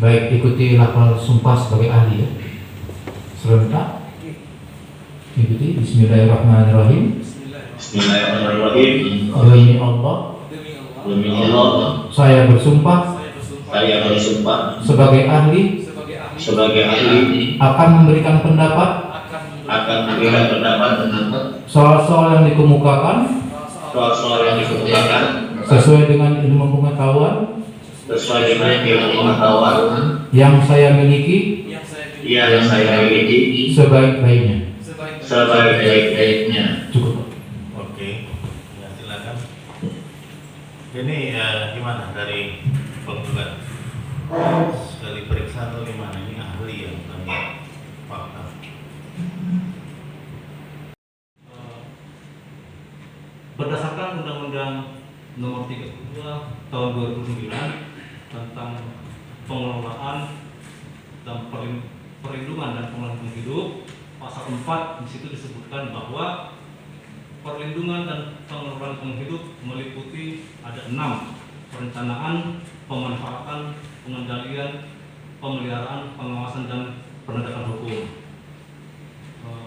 Baik, ikuti lafal sumpah sebagai ahli ya. Serentak. Ikuti. Bismillahirrahmanirrahim. Bismillahirrahmanirrahim. Demi Allah. Demi Allah. Saya bersumpah. Saya bersumpah. Sebagai ahli. Akan memberikan pendapat. Soal-soal yang dikemukakan. Sesuai dengan ilmu pengetahuan. Yang saya miliki. Sebaik-baiknya. Cukup. Oke, ya silakan. Ini gimana dari penggugat? Sekali periksa atau gimana? Ini ahli yang tanya fakta. Berdasarkan Undang-Undang Nomor 32 Tahun 2009 tentang pengelolaan dan perlindungan dan pengelolaan hidup, pasal 4 di situ disebutkan bahwa perlindungan dan pengelolaan hidup meliputi ada 6: perencanaan, pemanfaatan, pengendalian, pemeliharaan, pengawasan dan penegakan hukum.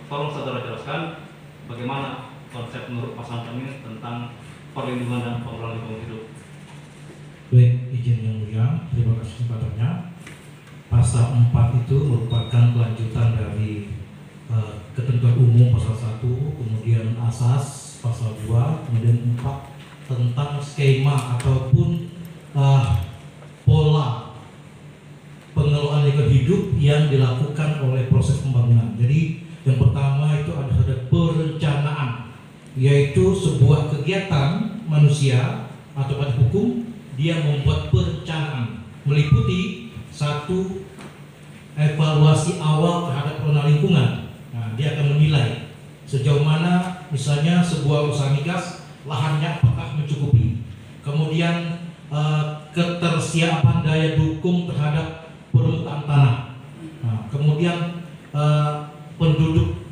Tolong saudara jelaskan bagaimana konsep menurut pasal kami tentang perlindungan dan pengelolaan lingkungan hidup. Baik, izin yang mulia, terima kasih kesempatannya. Pasal 4 itu merupakan kelanjutan dari ketentuan umum pasal 1, kemudian asas pasal 2, kemudian 4 tentang skema ataupun pola pengelolaan lingkungan hidup yang dilakukan oleh proses pembangunan. Jadi yang pertama itu ada perencanaan, yaitu sebuah kegiatan manusia atau pada hukum dia membuat perencanaan meliputi satu evaluasi awal terhadap pengelolaan lingkungan. Nah, dia akan menilai sejauh mana misalnya sebuah usaha migas lahannya apakah mencukupi, kemudian ketersediaan daya dukung terhadap permukaan tanah, nah, kemudian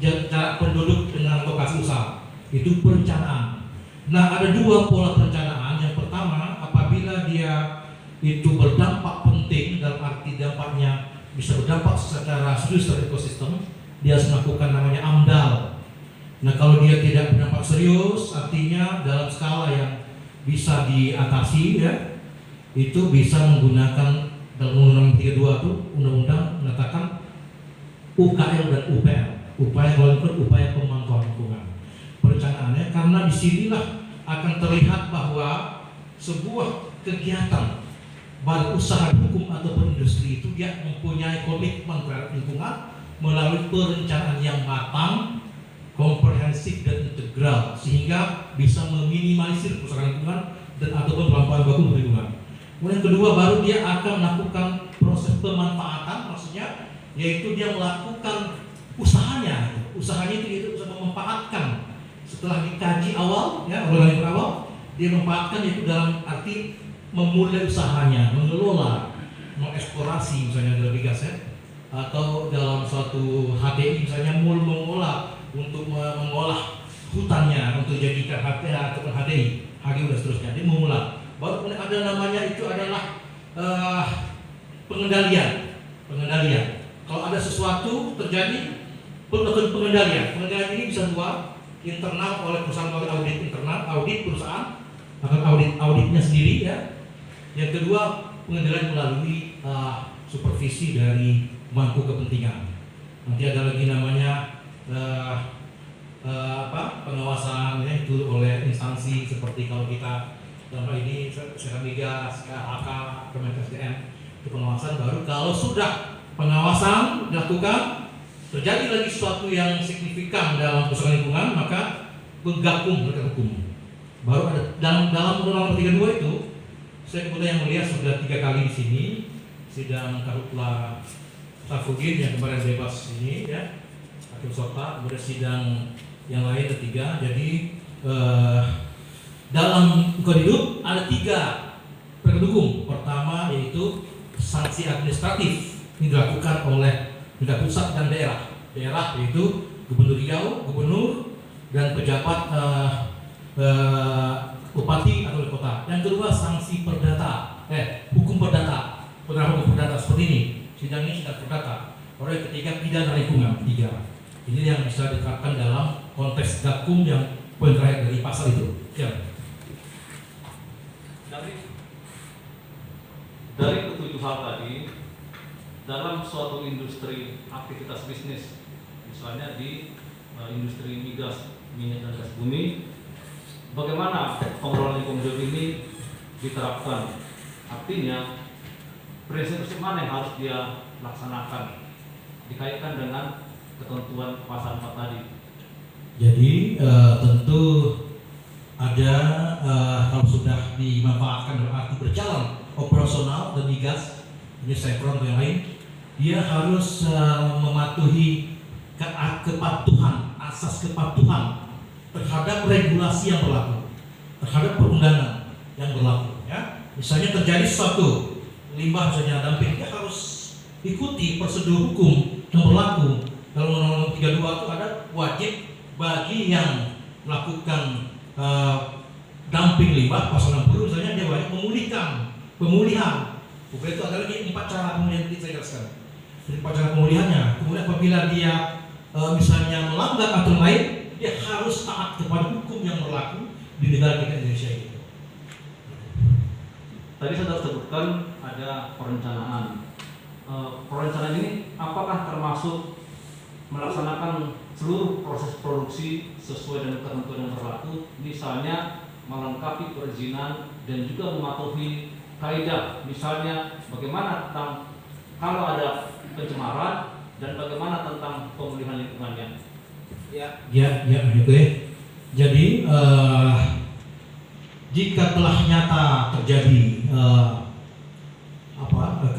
jarak penduduk dengan lokasi usaha, itu perencanaan. Nah, ada dua pola perencanaan. Yang pertama, apabila dia itu berdampak penting, dalam arti dampaknya bisa berdampak secara serius terhadap ekosistem, dia harus melakukan namanya AMDAL. Nah, kalau dia tidak berdampak serius, artinya dalam skala yang bisa diatasi, ya, itu bisa menggunakan dalam Undang-Undang 32 itu undang-undang mengatakan UKL dan UPL, upaya upaya pemantauan lingkungan. Perencanaannya karena disinilah akan terlihat bahwa sebuah kegiatan baik usaha hukum ataupun industri itu dia mempunyai komitmen terhadap lingkungan melalui perencanaan yang matang, komprehensif dan integral, sehingga bisa meminimalisir kerusakan lingkungan dan ataupun pelampasan baku lingkungan. Kemudian kedua, baru dia akan melakukan proses pemanfaatan, maksudnya yaitu dia melakukan usahanya itu bisa memanfaatkan setelah dikaji awal, ya, oleh awal dia memanfaatkan itu dalam arti memulai usahanya, mengelola, mengeksplorasi misalnya dalam migas, ya, atau dalam suatu HDI misalnya mengolah untuk mengolah hutannya untuk jadikan HTA atau HDI, HGU dan seterusnya. Dia mengolah. Baru kemudian ada namanya itu adalah pengendalian. Kalau ada sesuatu terjadi, pengendalian ini bisa dua: internal oleh perusahaan melalui audit internal, audit perusahaan akan auditnya sendiri, ya. Yang kedua, pengendalian melalui supervisi dari pemangku kepentingan. Nanti ada lagi namanya pengawasan, ya, itu oleh instansi seperti kalau kita dalam hal ini Migas, KHK, Kementerian SDM, itu pengawasan. Baru kalau sudah pengawasan dilakukan, terjadi lagi sesuatu yang signifikan dalam persoalan lingkungan, maka bergabung dengan hukum. Baru ada dalam Undang-Undang 32 itu, saya kemudian yang melihat sudah 3 kali di sini sidang Karhutla Safudin yang kemarin bebas ini, ya, hakim Sota, kemudian sidang yang lain ketiga. Jadi dalam lingkungan hidup ada 3 pendukung. Pertama yaitu sanksi administratif ini dilakukan oleh pemerintah pusat dan daerah. Daerah yaitu Gubernur Riau, Gubernur dan pejabat bupati atau wali kota. Yang kedua sanksi perdata, hukum perdata. penerapan hukum perdata seperti ini. Sidang ini sidang perdata. Oleh ketiga pidana lingkungan 3. Ini yang bisa diterapkan dalam konteks gakum yang poin terakhir dari pasal itu. Ya. Dari ketujuh hal tadi, dalam suatu industri aktivitas bisnis, misalnya di industri migas, minyak dan gas bumi, bagaimana pengelolaan lingkungan hidup ini diterapkan? Artinya, prinsip-prinsip mana yang harus dia laksanakan dikaitkan dengan ketentuan pasal 4 tadi. Jadi tentu ada kalau sudah dimanfaatkan dalam arti berjalan operasional dan migas, ini sektor atau yang lain, dia harus mematuhi kepatuhan, asas kepatuhan terhadap regulasi yang berlaku, terhadap perundangan yang berlaku. Ya, misalnya terjadi sesuatu limbah misalnya dumping, dia harus ikuti prosedur hukum yang berlaku. Dalam Undang-Undang 32 itu ada wajib bagi yang melakukan dumping limbah pasal 60 misalnya dia wajib pemulihan. Bukan itu adalah 4 cara pemulihan yang saya jelaskan. Jadi 4 cara pemulihannya. Kemudian apabila dia misalnya melanggar aturan lain, dia harus taat kepada hukum yang berlaku di negara kita Indonesia ini. Tadi sudah sebutkan ada perencanaan. Perencanaan ini apakah termasuk melaksanakan seluruh proses produksi sesuai dengan ketentuan yang berlaku, misalnya melengkapi perizinan dan juga mematuhi kaidah, misalnya bagaimana tentang kalau ada pencemaran dan bagaimana tentang pemulihan lingkungannya. Ya, begitu ya. Jadi jika telah nyata terjadi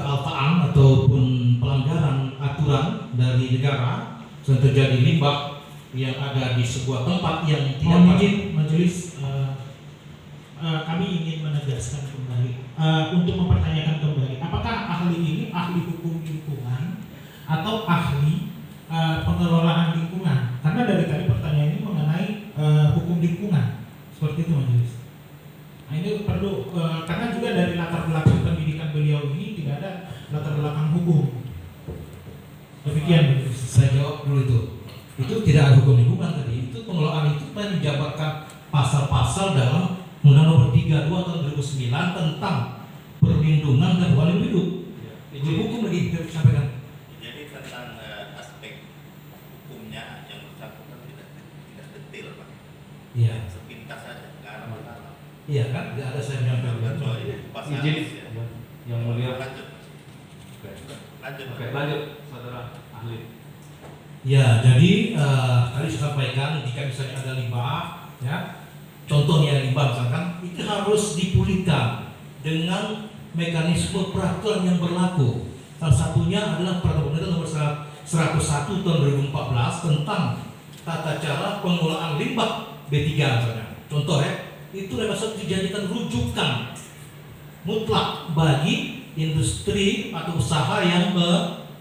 kealpaan ataupun pelanggaran aturan dari negara, dan terjadi limbah yang ada di sebuah tempat yang tidak mohon izin majelis, kami ingin menegaskan kembali untuk mempertanyakan kembali apakah ahli ini ahli hukum lingkungan atau ahli pengelolaan lingkungan, karena dari tadi pertanyaan ini mengenai hukum lingkungan seperti itu majelis. Nah, ini perlu karena juga dari latar belakang pendidikan beliau ini tidak ada latar belakang hukum. Demikian majelis. Saya jawab dulu itu. Itu tidak ada hukum lingkungan tadi. Itu pengelolaan itu kan dijabarkan pasal-pasal dalam Undang-Undang Nomor 32 tahun 2009 tentang perlindungan dan walid hidup. Itu hukum lagi kita sampaikan. Jadi tentang aspek hukumnya yang bersangkutan tidak detail, Pak. Iya. Sepintas saja, nggak ada masalah. Iya kan? Tidak ada saya menyampaikan. Kecuali pasal Izin ya. yang mulia. Lanjut. Oke, lanjut, saudara ahli. Ya, jadi tadi saya sampaikan jika misalnya ada limbah, ya, contohnya limbah misalkan, itu harus dipulihkan dengan mekanisme peraturan yang berlaku. Salah satunya adalah Peraturan Pemerintah Nomor 101 tahun 2014 tentang tata cara pengelolaan limbah B3 misalnya. Contoh ya, itu dapat dijadikan rujukan mutlak bagi industri atau usaha yang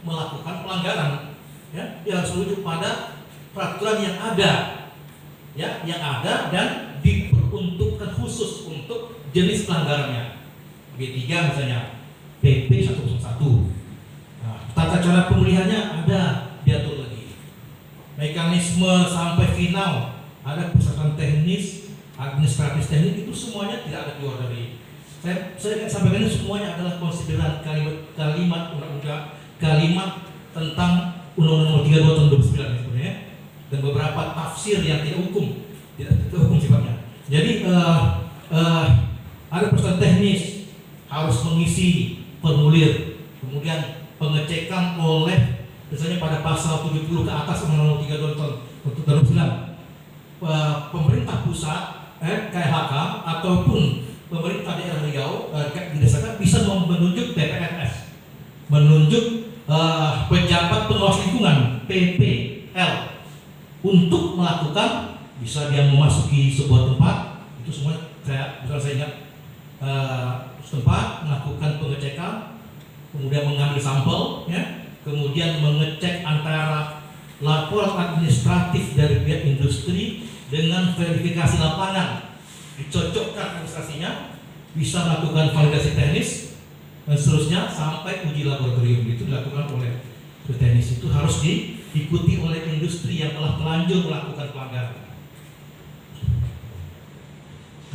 melakukan pelanggaran. Ya, dia harus merujuk pada peraturan yang ada, ya, yang ada dan diperuntukkan khusus untuk jenis pelanggarannya. B3 misalnya, PP 101. Nah, tata cara pemulihannya ada diatur lagi. Mekanisme sampai final ada persyaratan teknis, administratif teknis, itu semuanya tidak ada keluar dari. Saya sampaikan ini semuanya adalah konsideran kalimat undang-undang, kalimat tentang Undang-Undang Nomor 32 tahun 2009 sebenarnya, dan beberapa tafsir yang tidak hukum sifatnya. Jadi ada persyaratan teknis, harus mengisi formulir, kemudian pengecekan oleh misalnya pada pasal 70 ke atas Undang-Undang 32 tahun 2009, pemerintah pusat, KHK ataupun pemerintah daerah Riau didasarkan bisa menunjuk PPRS, menunjuk pejabat pengawas lingkungan PPL untuk melakukan, bisa dia memasuki sebuah tempat, itu semua saya ingat, tempat melakukan pengecekan, kemudian mengambil sampel, ya, kemudian mengecek antara laporan administratif dari pihak industri dengan verifikasi lapangan, dicocokkan administrasinya, bisa melakukan validasi teknis, dan seterusnya sampai uji laboratorium itu dilakukan oleh teknis itu harus diikuti oleh industri yang telah telanjur melakukan pelanggaran.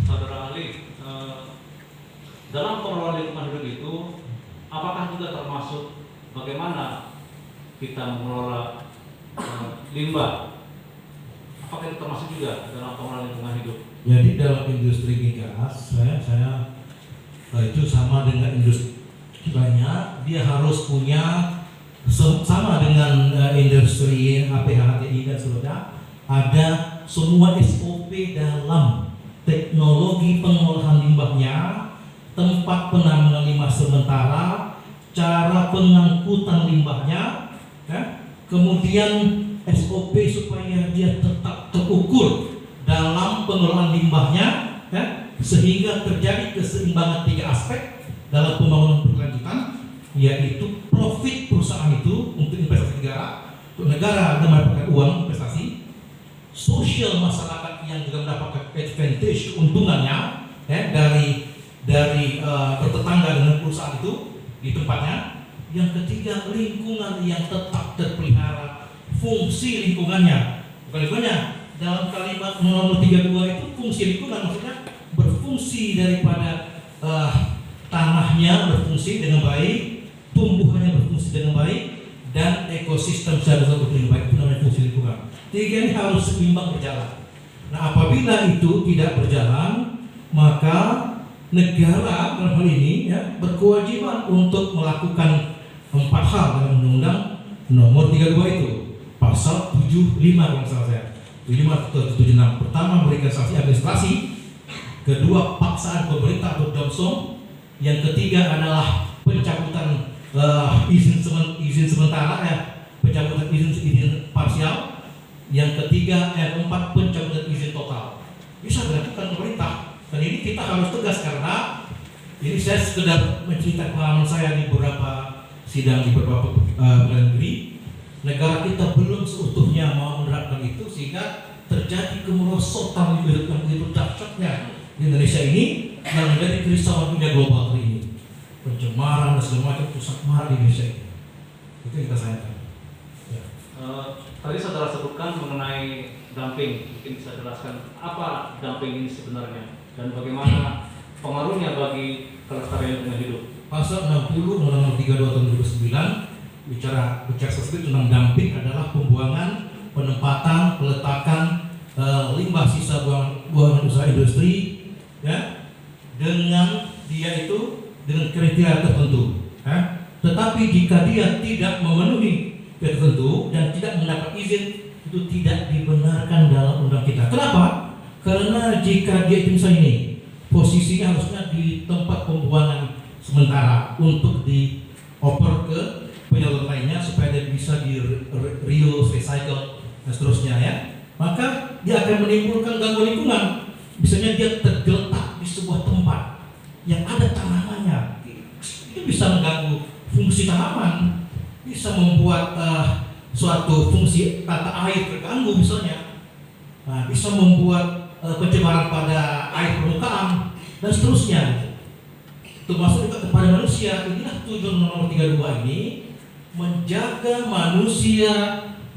Saudara ahli, dalam pengelolaan lingkungan hidup itu, apakah juga termasuk bagaimana kita mengelola limbah? Apakah itu termasuk juga dalam pengelolaan lingkungan hidup? Jadi dalam industri migas, saya itu sama dengan industri banyak, dia harus punya sama dengan industri HPHTI dan seterusnya, ada semua SOP dalam teknologi pengolahan limbahnya, tempat penampungan limbah sementara, cara pengangkutan limbahnya, ya, kemudian SOP supaya dia tetap terukur dalam pengelolaan limbahnya, ya, sehingga terjadi keseimbangan 3 aspek dalam pembangunan berkelanjutan, yaitu profit perusahaan itu untuk investasi negara, untuk negara mendapatkan uang investasi, sosial masyarakat yang juga mendapatkan advantage keuntungannya, ya, dari bertetangga dengan perusahaan itu di tempatnya. Yang ketiga, lingkungan yang tetap terpelihara, fungsi lingkungannya, bukan lingkungannya. Dalam kalimat nomor 32 itu fungsi lingkungan maksudnya berfungsi daripada tanahnya berfungsi dengan baik, tumbuhannya berfungsi dengan baik, dan ekosistem secara berfungsi dengan baik, itu namanya fungsi lingkungan. Tiga ini harus seimbang berjalan. Nah, apabila itu tidak berjalan, maka negara dalam hal ini, ya, berkewajiban untuk melakukan 4 hal dalam Undang-Undang Nomor 32 itu, pasal 75 kalau salah saya, 75 atau 76. Pertama, memberikan sanksi administrasi. Kedua, paksaan pemerintah atau domsong. Yang ketiga adalah pencabutan izin sementara, ya, pencabutan izin parsial. Yang ketiga, yang keempat, pencabutan izin total. Bisa dilakukan pemerintah. Dan ini kita harus tegas karena ini saya sekedar menceritakan pengalaman saya di beberapa sidang di beberapa bulan negeri. Negara kita belum seutuhnya mau menerapkan itu sehingga terjadi kemerosotan yang begitu dahsyatnya di Indonesia ini yang menjadi kerisauan dunia global hari ini. Pencemaran dan segala macam pusat marah di Indonesia ini. Itu yang kita sayangkan. Ya. Tadi saudara sebutkan mengenai dumping, mungkin bisa jelaskan apa dumping ini sebenarnya dan bagaimana pengaruhnya bagi kelestarian lingkungan hidup. Pasal 60 Undang-Undang 32 tahun 2009 bicara spesifik tentang dumping adalah pembuangan, penempatan, peletakan limbah sisa buangan usaha industri, ya, dengan dia itu dengan kriteria tertentu, ya. Tetapi jika dia tidak memenuhi kriteria tertentu dan tidak mendapat izin, itu tidak dibenarkan dalam undang kita. Kenapa? Karena jika dia itu misalnya ini posisinya harusnya di tempat pembuangan sementara untuk dioper ke penyalur lainnya supaya dia bisa di reuse, recycle dan seterusnya, ya, maka dia akan menimbulkan gangguan lingkungan. Misalnya dia tergeletak di sebuah tempat yang ada tanamannya, itu bisa mengganggu fungsi tanaman, bisa membuat suatu fungsi tata air terganggu misalnya, nah, bisa membuat pencemaran pada air permukaan dan seterusnya. Termasuk juga kepada manusia. Inilah tujuan nomor 32 ini, menjaga manusia,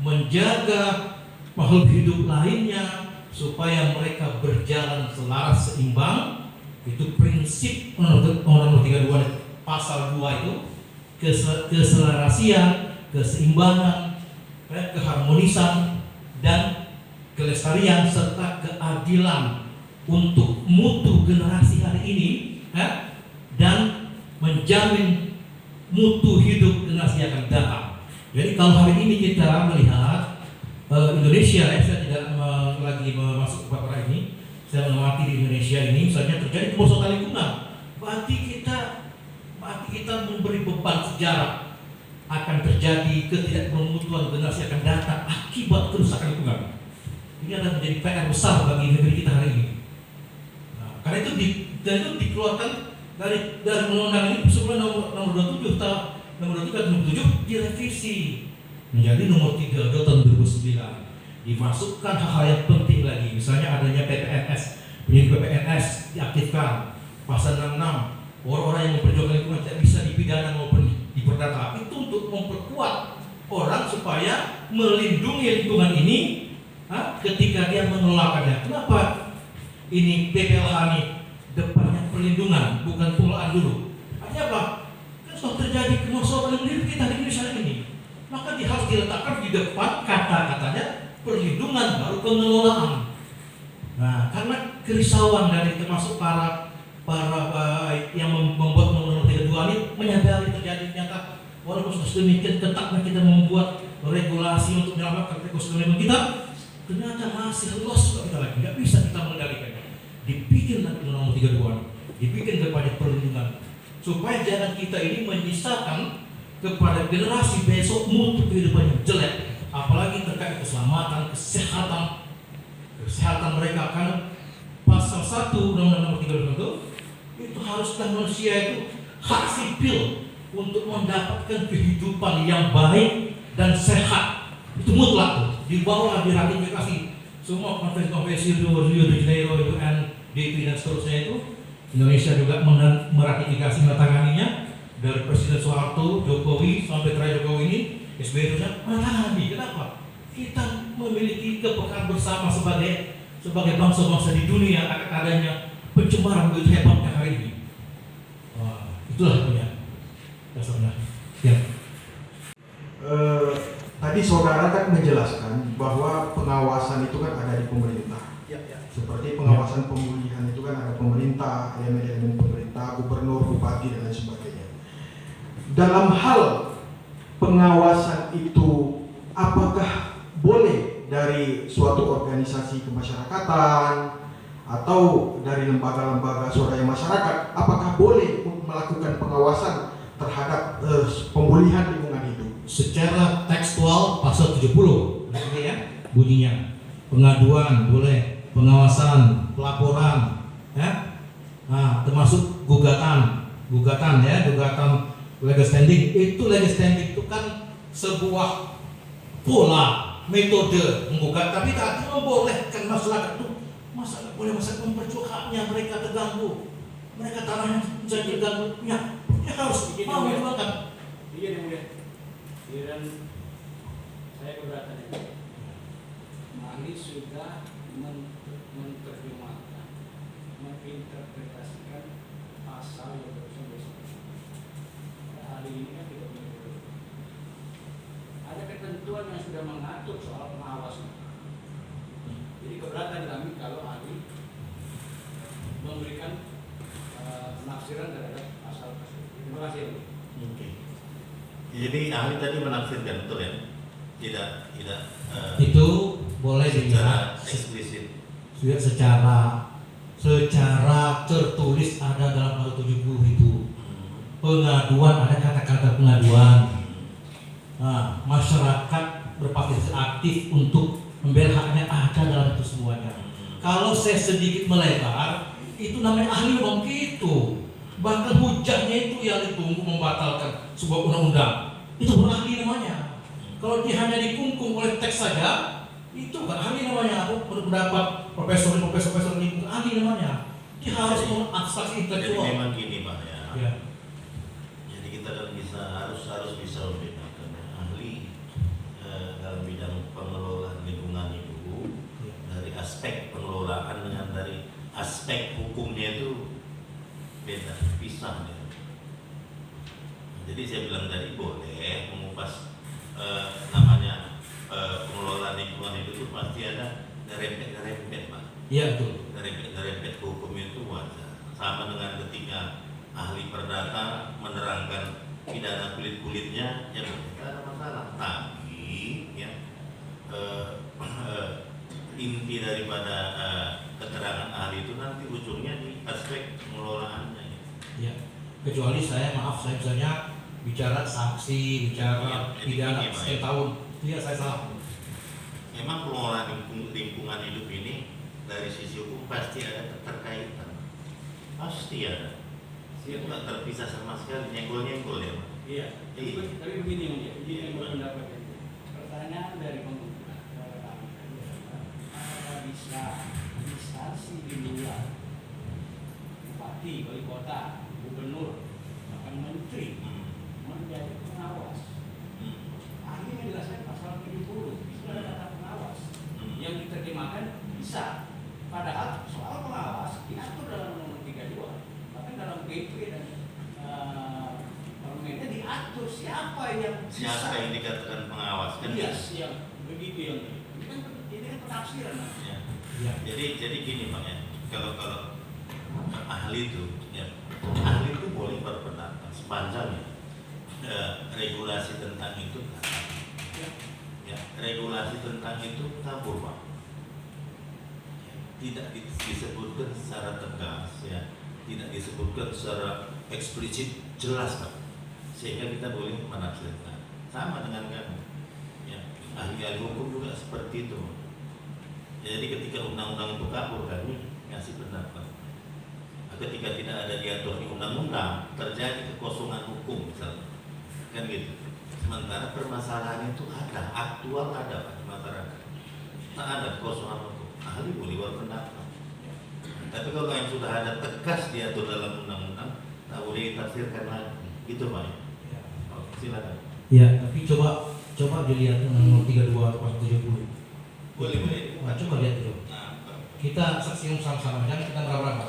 menjaga makhluk hidup lainnya supaya mereka berjalan selaras seimbang. Itu prinsip nomor 32 pasal 2 itu, keselarasian, keseimbangan, keharmonisan dan kelestarian serta keadilan untuk mutu generasi hari ini, ya, dan menjamin mutu hidup generasi yang akan datang. Jadi kalau hari ini kita melihat Indonesia, saya tidak lagi masuk ke perkara ini, saya mengamati di Indonesia ini misalnya terjadi kemerosotan lingkungan, berarti kita memberi beban sejarah akan terjadi ketidakbermutuan generasi akan datang akibat kerusakan lingkungan. Ini akan menjadi PR besar bagi negeri kita hari ini. Nah, karena itu dikeluarkan dari undang-undang ini sebelum nomor 27 tahun 2007 direvisi menjadi nomor 32 tahun 2009. Dimasukkan hal-hal yang penting lagi, misalnya adanya PPNS, penyidik PPNS diaktifkan, pasal 66 orang-orang yang memperjuangkan lingkungan tidak bisa dipidana maupun diperdata. Itu untuk memperkuat orang supaya melindungi lingkungan ini ketika dia mengelolakannya. Kenapa ini PPLH ini depannya perlindungan bukan pengelolaan dulu? Artinya apa? Kan sudah terjadi kemerosotan diri kita di Indonesia ini. Maka dia harus diletakkan di depan kata-katanya perlindungan baru pengelolaan. Nah, karena kerisauan dari termasuk para yang membuat Undang-Undang 32 ini menyadari terjadi ternyata walaupun sudah sedemikian ketatnya kita membuat regulasi untuk menyelamatkan ekosistem kita, ternyata masih lost kita lagi, nggak bisa kita mengendalikannya. Dibikin lagi Undang-Undang 32, dibikin kepada perlindungan supaya jangan kita ini menyisakan kepada generasi besok mutu kehidupan yang jelek, apalagi terkait keselamatan, kesehatan mereka. Kan pasal 1 Undang-Undang 32 itu haruslah manusia itu hak sipil untuk mendapatkan kehidupan yang baik dan sehat. Itu mutlak, di bawah diratifikasi semua konvensi Rio de Janeiro, UNDP dan seterusnya. Itu Indonesia juga meratifikasi, menanganinya. Dari Presiden Soeharto, Jokowi sampai terakhir Jokowi ini, SBY itu menangani. Kenapa? Kita memiliki kepekaan bersama sebagai bangsa-bangsa di dunia akan adanya pencemaran begitu hebatnya hari ini. Wah, itulah punya dasarnya. Ya. Tadi saudara kan menjelaskan bahwa pengawasan itu kan ada di pemerintah. Seperti pengawasan pemulihan itu kan ada pemerintah, elemen-elemen pemerintah, gubernur, bupati dan lain sebagainya. Dalam hal pengawasan itu, apakah boleh dari suatu organisasi kemasyarakatan atau dari lembaga-lembaga swadaya masyarakat, apakah boleh melakukan pengawasan terhadap pemulihan lingkungan hidup? Secara tekstual pasal 70 ya, bunyinya pengaduan boleh, pengawasan, pelaporan, ya, termasuk gugatan legal standing. Itu legal standing itu kan sebuah pola metode menggugat, tapi tak membolehkan masyarakat itu boleh masyarakat memperjuangkan haknya mereka terganggu, mereka tanahnya jadi terganggu, ya harus mau dilakukan. Iya mulia. Dan saya keberatan itu. Ahli sudah menerjemahkan, menginterpretasikan pasal yang bersebut. Ahli ini kan tidak benar. Ada ketentuan yang sudah mengatur soal pengawasan. Jadi keberatan kami kalau ahli memberikan penafsiran terhadap pasal tersebut. Terima kasih. Oke. Jadi ahli tadi menafsirkan, betul ya? Tidak Itu boleh secara dilihat eksplisit. secara tertulis ada dalam pasal 70 itu. Pengaduan, ada kata-kata pengaduan. Nah, masyarakat berpartisipasi aktif untuk membela haknya ada dalam itu semuanya. Kalau saya sedikit melebar, itu namanya ahli ngomong gitu. Bahkan hujahnya itu yang ditunggu membatalkan sebuah undang-undang. Itu bukan ahli namanya. Kalau dia hanya dikungkung oleh teks saja, itu bukan ahli namanya. Aku berpendapat profesor ini bukan ahli namanya. Dia harus mengabstraksi Jadi intelektual. memang gini Pak ya. Ya. Jadi kita kan harus bisa membedakan ahli dalam bidang pengelolaan lingkungan itu dari aspek pengelolaan dengan dari aspek hukumnya itu beda, pisah ya. Jadi saya bilang tadi boleh mengupas namanya pengelolaan lingkungan itu pasti ada derempet Pak. Iya betul. Derempet hukum itu wajar. Sama dengan ketika ahli perdata menerangkan pidana kulit-kulitnya, ya tidak ada masalah. Tapi ya inti daripada keterangan ahli itu nanti ujungnya di aspek pengelolaannya. Ya. Kecuali saya misalnya bicara saksi, bicara pidana sekian tahun, iya saya salah. Memang pengelolaan lingkungan hidup ini dari sisi hukum pasti ada keterkaitan, pasti ada. Itu nggak terpisah sama sekali, nyenggol-nyenggol ya. Iya. Tapi begini ya, ini pendapat itu. Pertanyaan dari pengguna, bisa instansi di luar, bupati, wali kota, gubernur gubernur, bahkan menteri menjadi pengawas. Ahli menjelaskan pasal 70 itu ada kata pengawas yang diterjemahkan bisa. Padahal soal pengawas diatur dalam nomor 32, bahkan dalam PP dan permennya diatur siapa yang Siapa yang dikatakan pengawas kan? Iya, yang begitu yang ini kan penafsiran. Ya. Ya. Jadi gini Pak ya, kalau ahli itu ya, ahli itu boleh berpendapat sepanjang regulasi tentang itu ya, regulasi tentang itu kabur Pak, ya, tidak disebutkan secara tegas ya, tidak disebutkan secara eksplisit jelas Pak, sehingga kita boleh menafsirkan sama dengan kamu ya, ahli hukum juga seperti itu. Jadi ketika undang-undang itu kabur kami ngasih pendapat. Ketika tidak ada diatur di undang-undang terjadi kekosongan hukum misalnya, kan gitu. Sementara permasalahan itu ada, aktual ada Pak di masyarakat. Tak ada kekosongan hukum. Ahli boleh berpendapat. Tapi kalau yang sudah ada tegas diatur dalam undang-undang, tak boleh ditafsirkan lagi. Gitu Pak. Ya. Oke, silakan. Ya, tapi coba dilihat nomor 32 atau 70. Boleh. Nah, coba lihat dulu. Nah, Kita saksikan sama-sama, jangan kita berapa-berapa.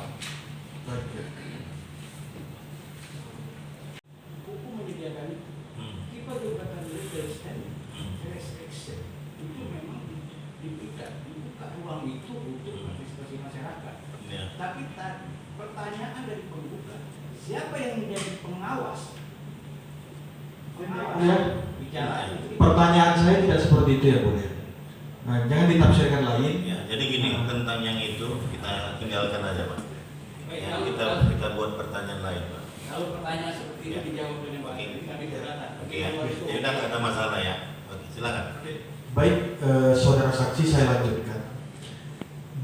Hukum menyediakan kita juga akan legal standing, restriction itu memang dibuka ruang itu untuk partisipasi masyarakat. ya. Tapi pertanyaan dari pembuka, siapa yang menjadi pengawas? Ya. Bicara Pertanyaan saya tidak seperti itu ya Bu. Nah, jangan ditafsirkan lain. Ya, jadi gini tentang yang itu kita tinggalkan aja Pak. Ya, kita buat pertanyaan lain Pak. Kalau pertanyaan seperti itu Ya. dijawab dengan baik, kami berkata. Oke ya, jadi tidak ada masalah ya. Oke, silakan. Baik, saudara saksi, saya lanjutkan.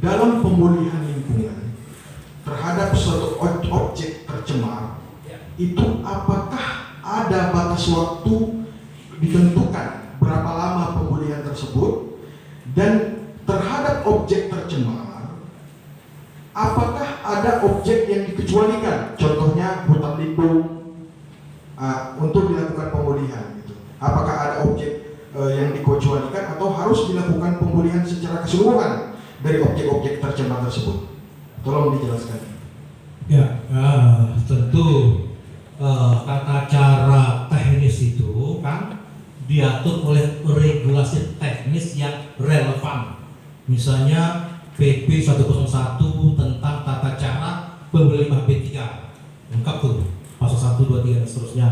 Dalam pemulihan lingkungan terhadap suatu objek tercemar, itu apakah ada batas waktu ditentukan berapa lama pemulihan tersebut, dan terhadap objek tercemar apakah ada objek yang dikecualikan, contohnya hutan lindung untuk dilakukan pemulihan gitu. Apakah ada objek yang dikecualikan atau harus dilakukan pemulihan secara keseluruhan dari objek-objek tercemar tersebut? Tolong dijelaskan. Ya, tentu tata cara teknis itu kan diatur oleh regulasi teknis yang relevan. Misalnya PP 101 tentang tata cara pembelian limbah B3, lengkap tuh pasal 1, 2, 3 dan seterusnya.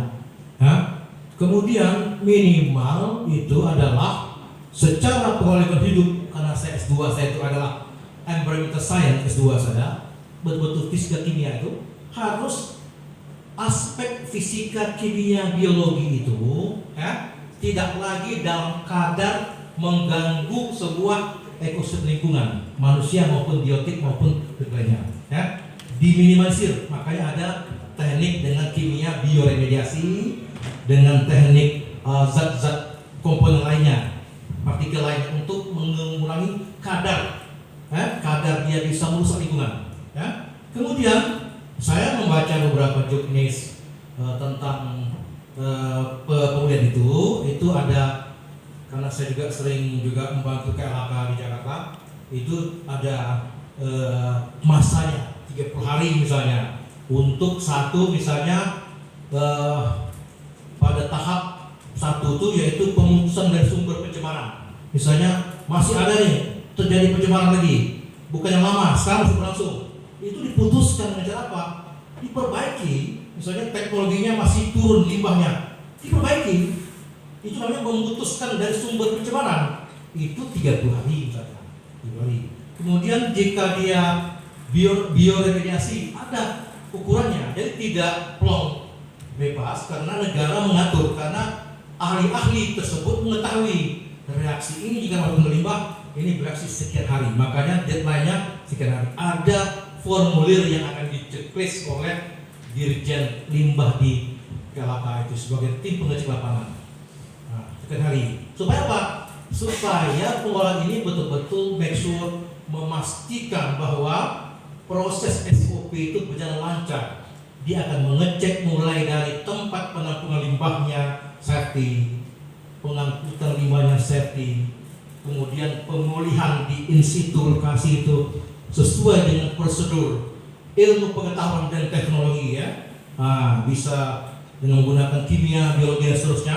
Kemudian minimal itu adalah secara pengolahan hidup, karena saya S2 saya itu adalah environmental science, S2 saya betul-betul fisika kimia itu harus aspek fisika kimia biologi itu tidak lagi dalam kadar mengganggu sebuah ekosistem lingkungan manusia maupun biotik maupun lainnya diminimalisir. Makanya ada teknik dengan kimia bioremediasi, dengan teknik zat-zat komponen lainnya, partikel lain untuk mengurangi kadar dia bisa merusak lingkungan. Kemudian saya membaca beberapa juknis tentang pemulihan itu ada, karena saya juga sering juga membantu KLHK di Jakarta, itu ada masanya 30 hari misalnya untuk satu misalnya pada tahap satu itu yaitu pemutusan dari sumber pencemaran. Misalnya masih ada nih terjadi pencemaran lagi, bukan yang lama, sekarang sudah berlangsung, itu diputuskan dengan cara apa? Diperbaiki. Misalnya teknologinya masih turun limbahnya, diperbaiki. Itu namanya memutuskan dari sumber pencemaran. Itu 30 hari misalnya, 30 hari. Kemudian jika dia bioremediasi ada ukurannya, jadi tidak plong bebas karena negara mengatur, karena ahli-ahli tersebut mengetahui reaksi ini jika masuk limbah ini bereaksi sekian hari, makanya deadline-nya sekian hari. Ada formulir yang akan diceklis oleh Dirjen Limbah di KLHK itu sebagai tim pengecek lapangan. Nah, sekian hari. Supaya apa? Supaya pengolahan ini betul-betul make sure, memastikan bahwa proses SOP itu berjalan lancar dia akan mengecek mulai dari tempat penampungan limbahnya safety, pengangkutan limbahnya safety, kemudian pemulihan di in situ lokasi itu sesuai dengan prosedur ilmu pengetahuan dan teknologi ya. Bisa dengan menggunakan kimia, biologi dan seterusnya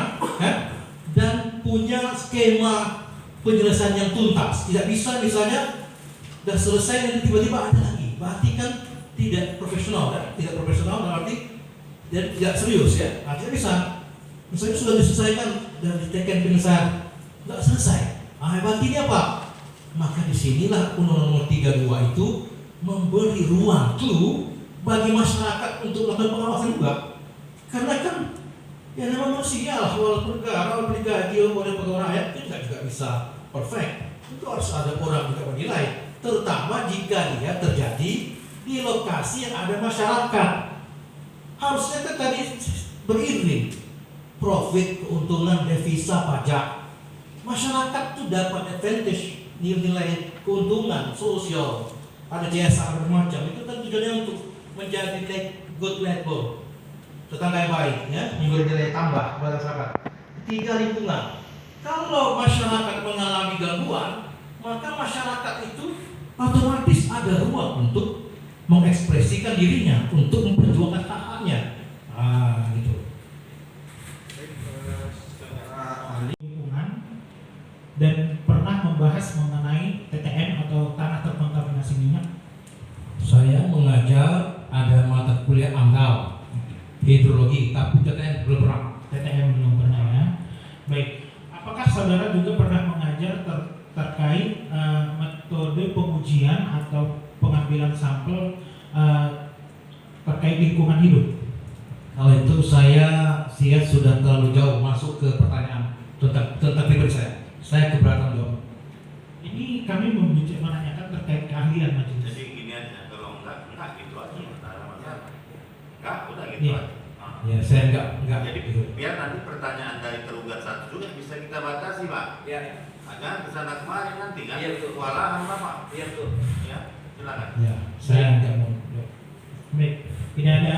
dan punya skema penyelesaian yang tuntas. Tidak bisa misalnya sudah selesai dan tiba-tiba ada lagi, berarti kan tidak profesional ya, tidak profesional berarti tidak serius ya. Tidak bisa. Misalnya sudah diselesaikan dan ditekan penyelesaian, tidak selesai. Berarti ini apa? Maka disinilah Undang-Undang Nomor 32 itu memberi ruang clue bagi masyarakat untuk melakukan pengawasan juga. Karena kan ya namanya manusia lah, walaupun negara, walaupun digaji oleh pegawai rakyat itu juga bisa perfect. Itu harus ada orang juga menilai, terutama jika dia terjadi di lokasi yang ada masyarakat. Harusnya kan tadi beriring profit, keuntungan, devisa, pajak. Masyarakat itu dapat advantage, nilai keuntungan sosial, ada CSR bermacam. Itu kan tujuannya untuk menjadi good labor, tetangga yang baik, ya, memberi nilai tambah kepada masyarakat. Ketiga, lingkungan. Kalau masyarakat mengalami gangguan, maka masyarakat itu otomatis ada ruang untuk mengekspresikan dirinya, untuk memperjuangkan hak-haknya. Gitu. Lingkungan dan pernah membahas mengenai TTM atau tanah terkontaminasi minyak. Saya mengajar ada mata kuliah AMDAL hidrologi, tapi TTM belum pernah. TTM belum pernah ya. Baik, apakah saudara juga pernah mengajar terkait metode pengujian atau pengambilan sampel terkait lingkungan hidup? Kalau itu saya sudah terlalu jauh masuk ke pertanyaan tentang pribadi saya. Saya keberatan jawab. Ini kami menanyakan terkait keahlian majelis. Jadi gini aja, kalau enggak gitu aja, enggak ada masalah. Enggak, udah gitu Iya. aja. Ya, saya enggak Jadi gitu. biar nanti pertanyaan dari tergugat satu juga bisa kita batasi, Pak. Iya. Jangan kesana kemari nanti kan. Iya, betul. Kewalahan Bapak. Iya betul. Ya, silakan. Ya, saya enggak mau jawab. Baik, tidak ada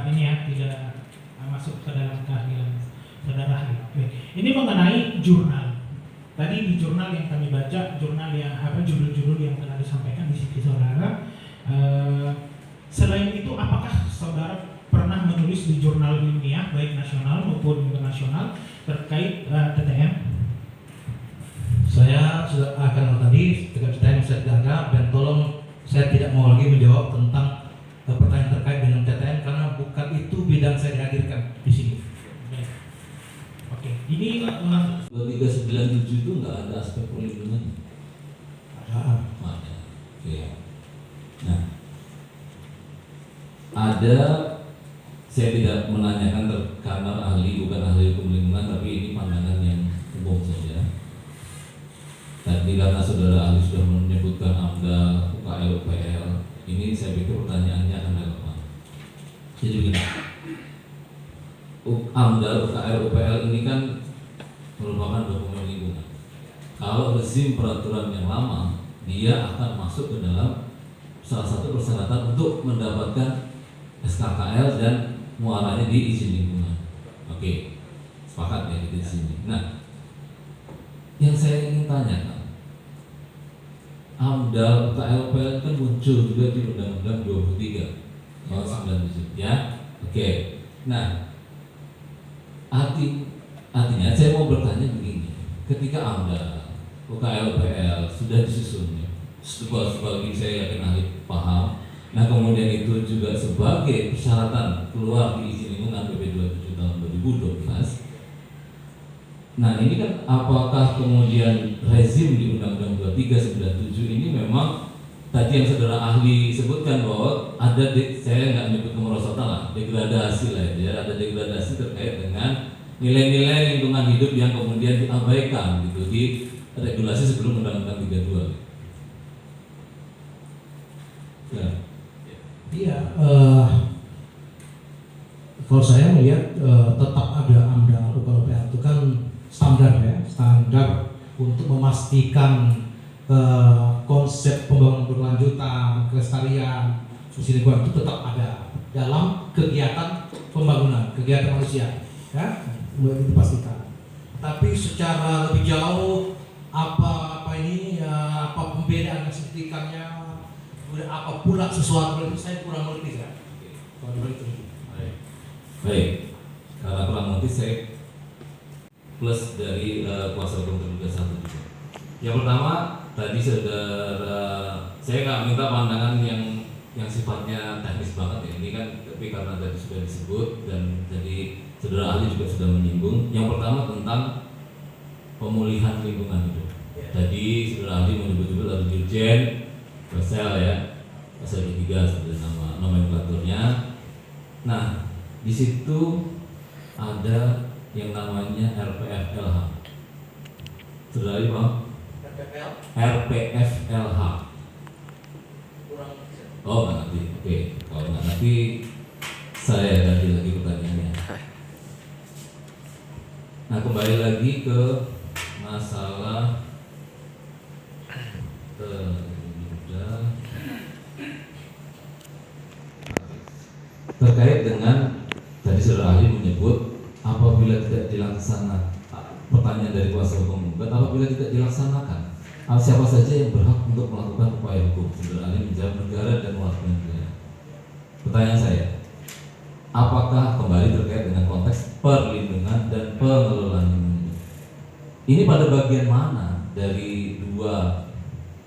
ini ya, tidak masuk ke dalam keahlian saudara. Baik, ini mengenai jurnal. Tadi di jurnal yang kami baca, jurnal yang judul-judul yang telah disampaikan di sisi saudara. Selain itu, apakah saudara pernah menulis di jurnal ilmiah baik nasional maupun internasional terkait TTM? Saya sudah akan tadi dengan TTM saya tidak anggap, dan tolong saya tidak mau lagi menjawab tentang pertanyaan terkait dengan TTM karena bukan itu bidang saya dihadirkan di sini. Baik. Oke, ini 397 itu nggak ada aspek perlindungan. Ada. Oke. Nah, ada, saya tidak menanyakan karena ahli bukan ahli hukum lingkungan, tapi ini pandangan yang umum saja. Tadi karena saudara ahli sudah menyebutkan AMDA, UKL, UPL, ini saya pikir pertanyaannya akan relevan. Jadi begini, AMDA, UKL, UPL ini kan merupakan dokumen lingkungan. Kalau rezim peraturan yang lama, dia akan masuk ke dalam salah satu persyaratan untuk mendapatkan SKKL dan muaranya di izin lingkungan. Oke, sepakat ya di sini. Nah, yang saya ingin tanyakan, AMDAL, UKL, UPL kan muncul juga di Undang-Undang 23 tahun 97 ya. Oke. Nah, artinya saya mau bertanya begini, ketika AMDAL, UKL, UPL sudah disusun, sebagai saya yakin ahli paham. Nah, kemudian itu juga sebagai persyaratan keluar di izin lingkungan PP 27 tahun 2012. Nah, ini kan apakah kemudian rezim di Undang-Undang 2397 ini memang tadi yang saudara ahli sebutkan bahwa ada saya nggak nyebut kemerosotan lah, degradasi lah ya, ada degradasi terkait dengan nilai-nilai lingkungan hidup yang kemudian diabaikan gitu di regulasi sebelum Undang-Undang 32. Ya. Iya, kalau saya melihat tetap ada AMDA, UKL, itu kan standar ya, standar untuk memastikan konsep pembangunan berkelanjutan, kelestarian, fungsi lingkungan itu tetap ada. dalam kegiatan pembangunan, kegiatan manusia, ya, dipastikan. Tapi secara lebih jauh apa pembedaan yang signifikannya, kemudian apa pula sesuatu itu saya kurang mengerti ya. Baik, karena kurang mengerti saya plus dari kuasa hukum terduga satu juga. Yang pertama tadi saudara, saya nggak minta pandangan yang sifatnya teknis banget ya. Ini kan tapi karena tadi sudah disebut dan jadi saudara ahli juga sudah menyinggung. Yang pertama tentang pemulihan lingkungan hidup. Tadi saudara ahli menyebut-nyebut ada dirjen, pasal ya, pasal 23 sudah nama nomenklaturnya. Nah, di situ ada yang namanya RPFLH. Saudara ahli Bang? RPFLH. Oh, nggak ngerti. Oke, kalau nggak ngerti saya ganti lagi pertanyaannya. Nah, kembali lagi ke masalah terkait dengan tadi saudara ahli menyebut apabila tidak dilaksanakan, pertanyaan dari kuasa hukum menggugat, apabila tidak dilaksanakan, siapa saja yang berhak untuk melakukan upaya hukum? Saudara ahli menjawab negara dan warga negara. Pertanyaan saya, apakah kembali terkait dengan konteks perlindungan dan pengelolaan lingkungan? Ini pada bagian mana dari dua,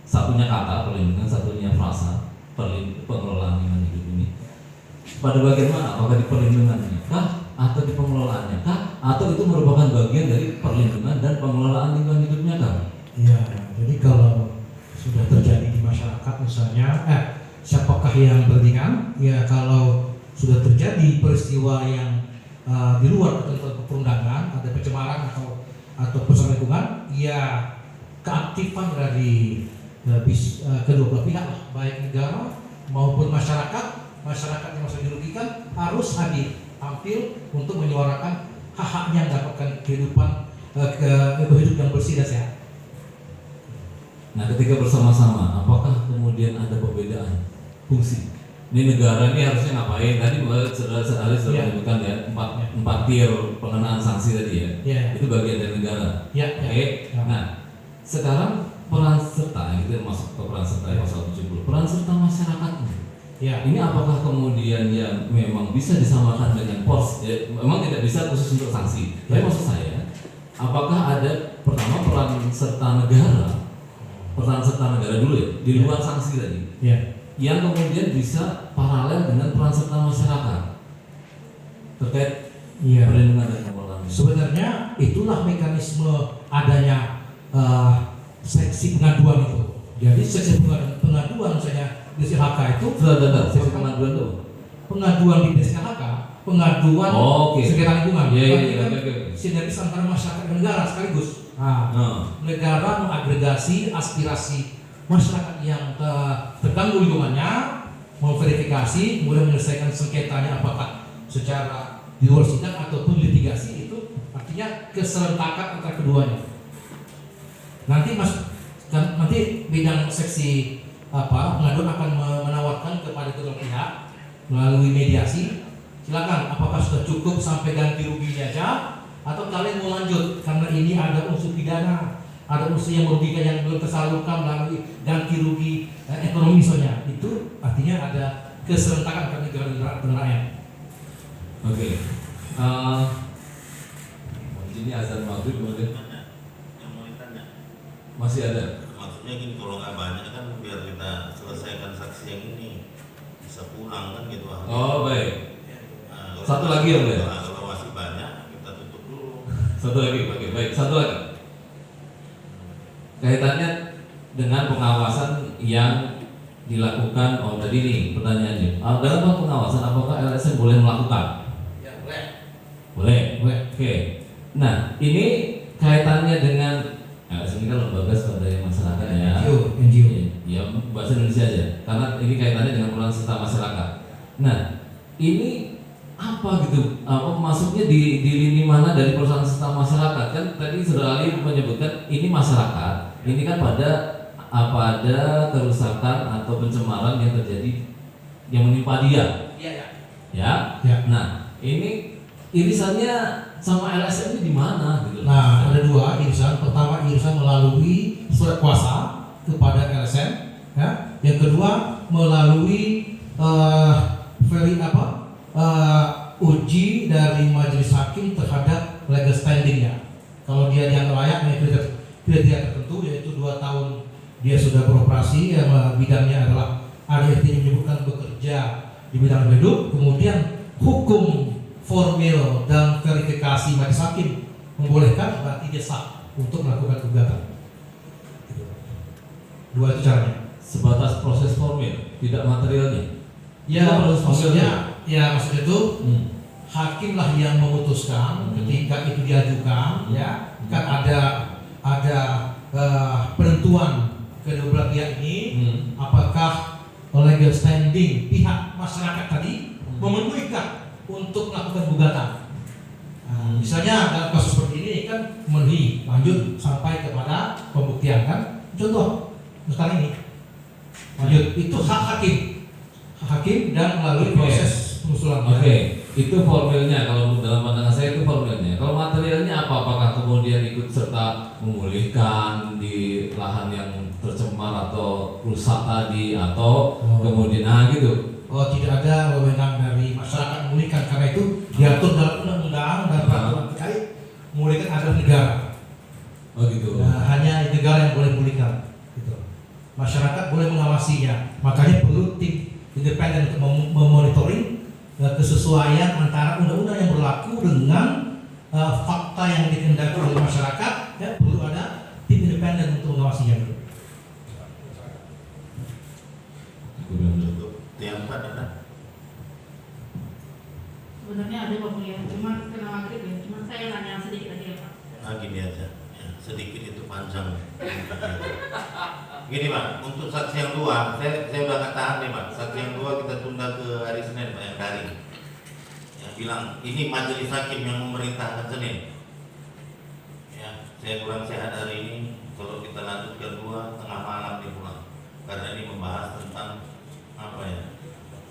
satunya kata perlindungan, satunya frasa pengelolaan lingkungan hidup ini? Pada bagian mana? Apakah di perlindungannya kah, atau di pengelolaannya kah, atau itu merupakan bagian dari perlindungan dan pengelolaan lingkungan hidupnya kah? Ya, jadi kalau sudah terjadi di masyarakat misalnya, siapakah yang berringan? Ya, kalau sudah terjadi peristiwa yang di luar ketentuan perundangan, ada pencemaran atau perusahaan lingkungan, ya keaktifan dari kedua belah pihak, baik negara maupun masyarakat yang masih dirugikan harus hadir tampil untuk menyuarakan hak-haknya mendapatkan kehidupan hidup yang bersih dan sehat. Nah, ketika bersama-sama, apakah kemudian ada perbedaan fungsi? Ini negara ini harusnya ngapain? Tadi saudara sudah menyebutkan ya, empat tier pengenaan sanksi tadi ya. Itu bagian dari negara. Oke. Nah, sekarang peran serta, itu masuk ke peran serta pasal 70. Peran serta masyarakatnya. Ini apakah kemudian yang memang bisa disamakan dengan pos? Ya, memang tidak bisa khusus untuk sanksi. Tapi maksud saya, apakah ada pertama peran serta negara? Peran serta negara dulu ya, di luar sanksi tadi. Yang kemudian bisa paralel dengan peran serta masyarakat terkait perlindungan dan pengelolaan. Sebenarnya itulah mekanisme adanya seksi pengaduan itu. Jadi seksi pengaduan misalnya di SLHK itu seksi pengaduan itu pengaduan di SLHK, pengaduan sengketa lingkungan. Sinergis antara masyarakat dan negara sekaligus. Negara mengagregasi aspirasi masyarakat yang terganggu lingkungannya, memverifikasi, kemudian menyelesaikan sengketanya apakah secara di luar sidang ataupun litigasi, itu artinya keserentakan antara keduanya. Nanti bidang seksi pengaduan akan menawarkan kepada kedua pihak melalui mediasi, silakan apakah sudah cukup sampai ganti ruginya aja atau kalian mau lanjut karena ini ada unsur pidana, ada unsur yang merugikan yang belum tersalurkan melalui ganti rugi ekonomi misalnya. Itu artinya ada keserentakan antara negara dan rakyat. Oke. Ini azan maghrib kemudian yang mau ditanya masih ada. Maksudnya gini, kalau nggak banyak kan biar kita selesaikan saksi yang ini bisa pulang kan gitu. Oh baik. Satu lagi yang boleh. Kalau masih banyak kita tutup dulu. Satu lagi, baik. Satu lagi. Kaitannya dengan pengawasan yang dilakukan. Tadi nih pertanyaannya. Dalam pengawasan apakah LSM boleh melakukan? Ya boleh. Oke. Nah ini kaitannya dengan LSM ini kan lembaga swadaya masyarakat ya. NGO. Ya bahasa Indonesia aja. Karena ini kaitannya dengan peran serta masyarakat. Nah ini apa gitu? Masuknya di lini mana dari peran serta masyarakat? Kan tadi saudara Ali menyebutkan ini masyarakat. Ini kan pada kerusakan atau pencemaran yang terjadi yang menimpa dia. Ya. Ya. Nah, ini irisannya sama LSM ini di mana gitu. Nah, ada dua irisan. Pertama, irisan melalui surat kuasa kepada LSM, ya. Yang kedua, melalui uji dari majelis hakim terhadap legal standingnya. Kalau dia dianggap layak, kriteria tertentu, yaitu 2 tahun dia sudah beroperasi, bidangnya adalah ADRT yang menyebutkan bekerja di bidang hidup, kemudian hukum formil dan verifikasi majelis hakim membolehkan, berarti dia sah untuk melakukan gugatan. Dua itu caranya. Sebatas proses formil, tidak materialnya. Ya, Itu proses maksudnya formilnya. maksudnya itu hakimlah yang memutuskan ketika itu diajukan, ya kan ada penentuan kedua belah pihak ini, apakah legal standing pihak masyarakat tadi memenuhikan untuk melakukan gugatan. Misalnya dalam kasus seperti ini kan memenuhi, lanjut sampai kepada pembuktian kan. Contoh sekarang ini, lanjut itu hak hakim dan melalui proses pengusulan. Itu formilnya. Kalau dalam pandangan saya itu formilnya. Kalau materialnya apa? Apakah kemudian ikut serta memulihkan di lahan yang tercemar atau rusak tadi, atau kemudian gitu? Oh, tidak ada wewenang dari masyarakat memulihkan, karena itu diatur dalam undang-undang dan peraturan terkait memulihkan adalah negara. Oh gitu. Nah, hanya negara yang boleh memulihkan. Gitu. Masyarakat boleh mengawasinya. Makanya perlu tim independen untuk memonitoring kesesuaian antara undang-undang yang berlaku dengan fakta yang dikehendaki oleh masyarakat. Ya, perlu ada tim independen untuk mengawasinya. Yang pada sebenarnya ada pemilihan, cuman kena maghrib ya, cuman saya nanya sedikit aja ya Pak. Nah gini aja, ya, sedikit itu panjang. Gini Pak, untuk saksi yang 2, saya udah nggak tahan nih Pak. Saksi yang 2 kita tunda ke hari Senin Pak, yang daring. Ya, bilang ini majelis hakim yang memerintahkan Senin. Ya, saya kurang sehat hari ini. Kalau kita lanjutkan 2 tengah malam nih pulang, karena ini membahas tentang apa ya?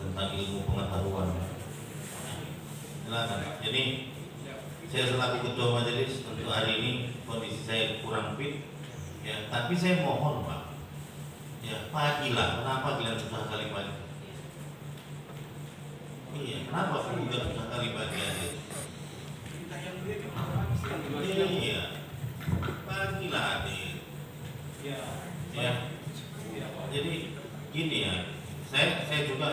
Tentang ilmu pengetahuan. Silakan. Jadi saya selaku ketua majelis untuk hari ini kondisi saya kurang fit, ya. Tapi saya mohon Pak, ya pagilah. Kenapa kalian susah kali pagi? Iya, kenapa juga susah kali pagi aja? Iya, pagilah adik. Ya. Jadi gini ya, saya juga